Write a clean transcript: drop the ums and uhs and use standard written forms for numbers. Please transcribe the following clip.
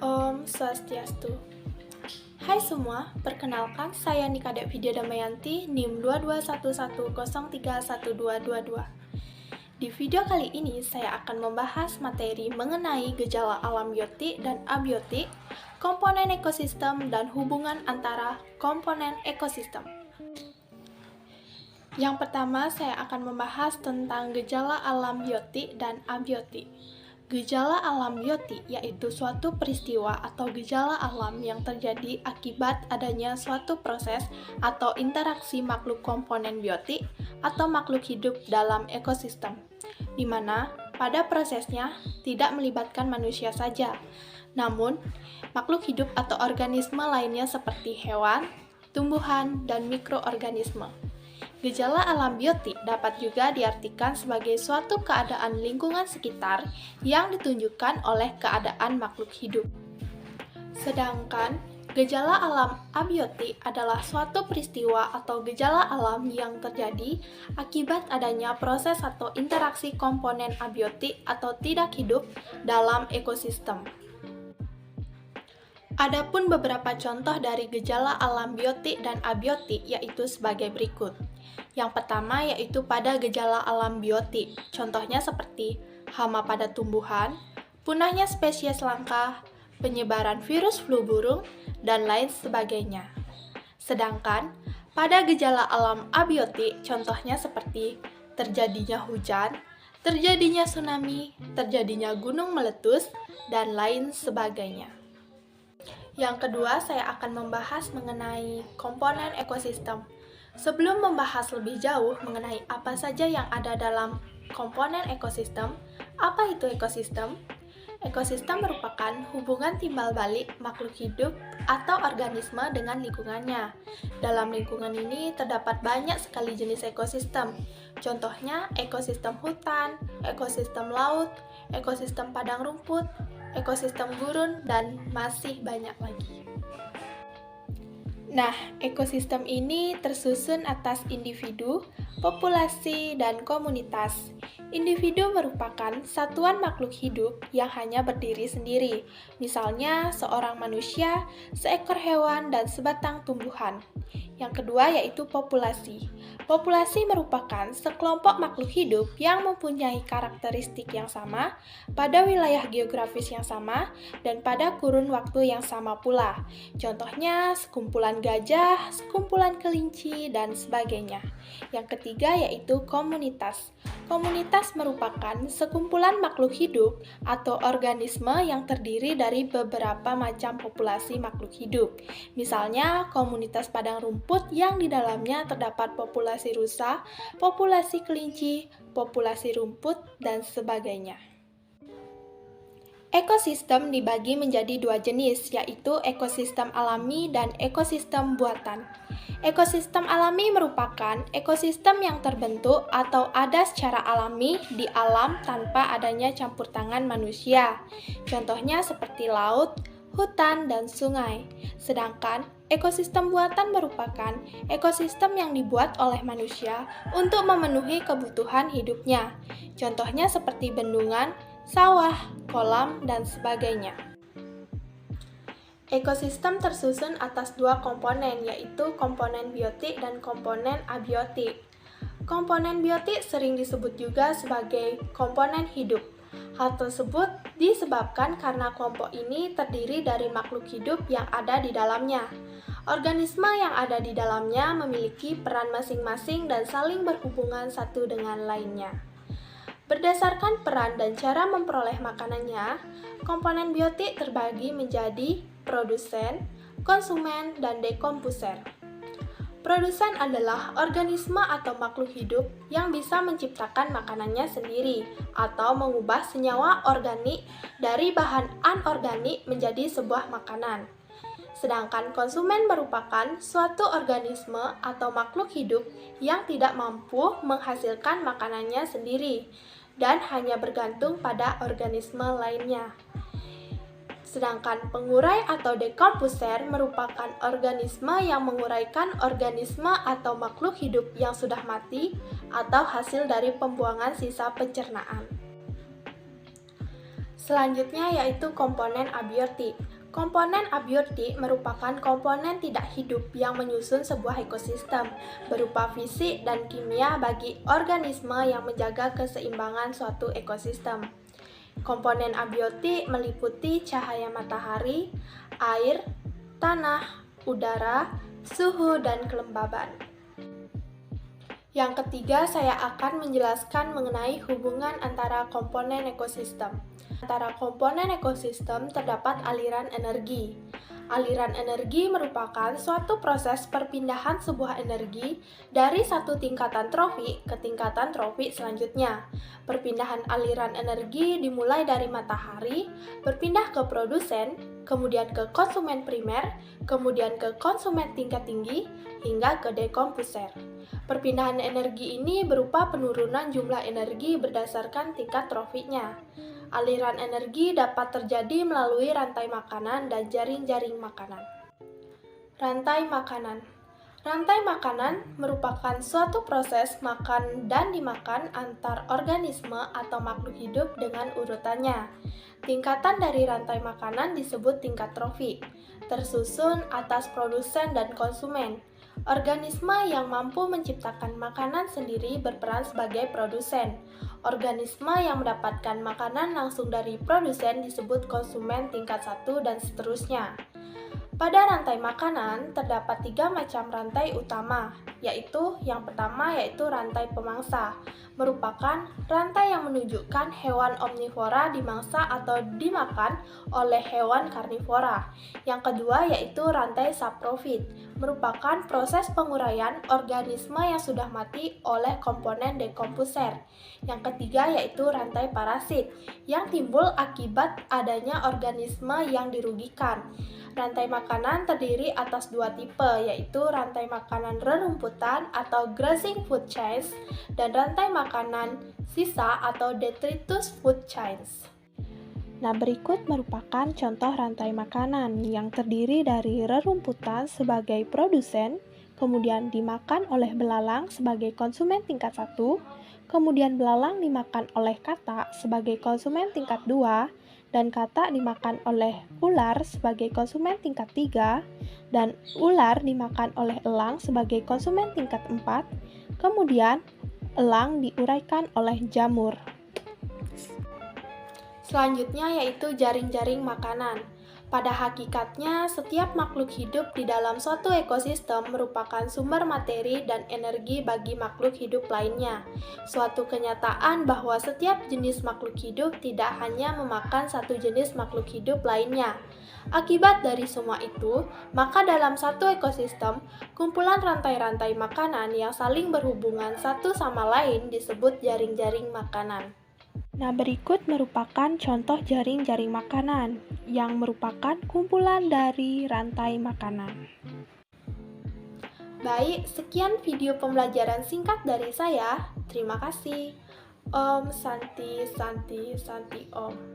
Om Swastiastu. Hai semua, perkenalkan saya Nikadek Vidya Damayanti, NIM 2211031222. Di video kali ini saya akan membahas materi mengenai gejala alam biotik dan abiotik, komponen ekosistem, dan hubungan antara komponen ekosistem. Yang pertama, saya akan membahas tentang gejala alam biotik dan abiotik. Gejala alam biotik yaitu suatu peristiwa atau gejala alam yang terjadi akibat adanya suatu proses atau interaksi makhluk komponen biotik atau makhluk hidup dalam ekosistem, di mana pada prosesnya tidak melibatkan manusia saja, namun makhluk hidup atau organisme lainnya seperti hewan, tumbuhan, dan mikroorganisme. Gejala alam biotik dapat juga diartikan sebagai suatu keadaan lingkungan sekitar yang ditunjukkan oleh keadaan makhluk hidup. Sedangkan gejala alam abiotik adalah suatu peristiwa atau gejala alam yang terjadi akibat adanya proses atau interaksi komponen abiotik atau tidak hidup dalam ekosistem. Adapun beberapa contoh dari gejala alam biotik dan abiotik yaitu sebagai berikut. Yang pertama yaitu pada gejala alam biotik, contohnya seperti hama pada tumbuhan, punahnya spesies langka, penyebaran virus flu burung, dan lain sebagainya. Sedangkan pada gejala alam abiotik, contohnya seperti terjadinya hujan, terjadinya tsunami, terjadinya gunung meletus, dan lain sebagainya. Yang kedua, saya akan membahas mengenai komponen ekosistem. Sebelum membahas lebih jauh mengenai apa saja yang ada dalam komponen ekosistem, apa itu ekosistem? Ekosistem merupakan hubungan timbal balik makhluk hidup atau organisme dengan lingkungannya. Dalam lingkungan ini terdapat banyak sekali jenis ekosistem. Contohnya ekosistem hutan, ekosistem laut, ekosistem padang rumput, ekosistem gurun, dan masih banyak lagi. Nah, ekosistem ini tersusun atas individu, populasi, dan komunitas. Individu merupakan satuan makhluk hidup yang hanya berdiri sendiri, misalnya seorang manusia, seekor hewan, dan sebatang tumbuhan. Yang kedua yaitu populasi. Populasi merupakan sekelompok makhluk hidup yang mempunyai karakteristik yang sama, pada wilayah geografis yang sama, dan pada kurun waktu yang sama pula. Contohnya sekumpulan gajah, sekumpulan kelinci, dan sebagainya. Yang ketiga yaitu komunitas. Komunitas merupakan sekumpulan makhluk hidup atau organisme yang terdiri dari beberapa macam populasi makhluk hidup. Misalnya komunitas padang rumput yang di dalamnya terdapat populasi rusa, populasi kelinci, populasi rumput, dan sebagainya. Ekosistem dibagi menjadi dua jenis, yaitu ekosistem alami dan ekosistem buatan. Ekosistem alami merupakan ekosistem yang terbentuk atau ada secara alami di alam tanpa adanya campur tangan manusia. Contohnya seperti laut, hutan, dan sungai. Sedangkan ekosistem buatan merupakan ekosistem yang dibuat oleh manusia untuk memenuhi kebutuhan hidupnya. Contohnya seperti bendungan, sawah, kolam, dan sebagainya. Ekosistem tersusun atas dua komponen, yaitu komponen biotik dan komponen abiotik. Komponen biotik sering disebut juga sebagai komponen hidup. Hal tersebut disebabkan karena kelompok ini terdiri dari makhluk hidup yang ada di dalamnya. Organisme yang ada di dalamnya memiliki peran masing-masing dan saling berhubungan satu dengan lainnya. Berdasarkan peran dan cara memperoleh makanannya, komponen biotik terbagi menjadi produsen, konsumen, dan dekomposer. Produsen adalah organisme atau makhluk hidup yang bisa menciptakan makanannya sendiri atau mengubah senyawa organik dari bahan anorganik menjadi sebuah makanan. Sedangkan konsumen merupakan suatu organisme atau makhluk hidup yang tidak mampu menghasilkan makanannya sendiri dan hanya bergantung pada organisme lainnya. Sedangkan pengurai atau dekomposer merupakan organisme yang menguraikan organisme atau makhluk hidup yang sudah mati atau hasil dari pembuangan sisa pencernaan. Selanjutnya yaitu komponen abiotik. Komponen abiotik merupakan komponen tidak hidup yang menyusun sebuah ekosistem berupa fisik dan kimia bagi organisme yang menjaga keseimbangan suatu ekosistem. Komponen abiotik meliputi cahaya matahari, air, tanah, udara, suhu, dan kelembaban. Yang ketiga, saya akan menjelaskan mengenai hubungan antara komponen ekosistem. Antara komponen ekosistem terdapat aliran energi. Aliran energi merupakan suatu proses perpindahan sebuah energi dari satu tingkatan trofi ke tingkatan trofi selanjutnya. Perpindahan aliran energi dimulai dari matahari, berpindah ke produsen, kemudian ke konsumen primer, kemudian ke konsumen tingkat tinggi, hingga ke dekomposer. Perpindahan energi ini berupa penurunan jumlah energi berdasarkan tingkat trofinya. Aliran energi dapat terjadi melalui rantai makanan dan jaring-jaring makanan. Rantai makanan. Rantai makanan merupakan suatu proses makan dan dimakan antar organisme atau makhluk hidup dengan urutannya. Tingkatan dari rantai makanan disebut tingkat trofi, tersusun atas produsen dan konsumen. Organisme yang mampu menciptakan makanan sendiri berperan sebagai produsen. Organisme yang mendapatkan makanan langsung dari produsen disebut konsumen tingkat 1 dan seterusnya. Pada rantai makanan, terdapat 3 macam rantai utama, yaitu yang pertama yaitu rantai pemangsa, merupakan rantai yang menunjukkan hewan omnivora dimangsa atau dimakan oleh hewan karnivora. Yang kedua yaitu rantai saprofit, merupakan proses penguraian organisme yang sudah mati oleh komponen dekomposer. Yang ketiga yaitu rantai parasit, yang timbul akibat adanya organisme yang dirugikan. Rantai makanan terdiri atas 2 tipe, yaitu rantai makanan rerumputan atau grazing food chains dan rantai makanan sisa atau detritus food chains. Nah, berikut merupakan contoh rantai makanan yang terdiri dari rerumputan sebagai produsen, kemudian dimakan oleh belalang sebagai konsumen tingkat 1, kemudian belalang dimakan oleh katak sebagai konsumen tingkat 2, dan katak dimakan oleh ular sebagai konsumen tingkat 3, dan ular dimakan oleh elang sebagai konsumen tingkat 4, kemudian elang diuraikan oleh jamur. Selanjutnya yaitu jaring-jaring makanan. Pada hakikatnya, setiap makhluk hidup di dalam suatu ekosistem merupakan sumber materi dan energi bagi makhluk hidup lainnya. Suatu kenyataan bahwa setiap jenis makhluk hidup tidak hanya memakan satu jenis makhluk hidup lainnya. Akibat dari semua itu, maka dalam satu ekosistem, kumpulan rantai-rantai makanan yang saling berhubungan satu sama lain disebut jaring-jaring makanan. Nah, berikut merupakan contoh jaring-jaring makanan yang merupakan kumpulan dari rantai makanan. Baik, sekian video pembelajaran singkat dari saya. Terima kasih. Om Santi Santi Santi Om.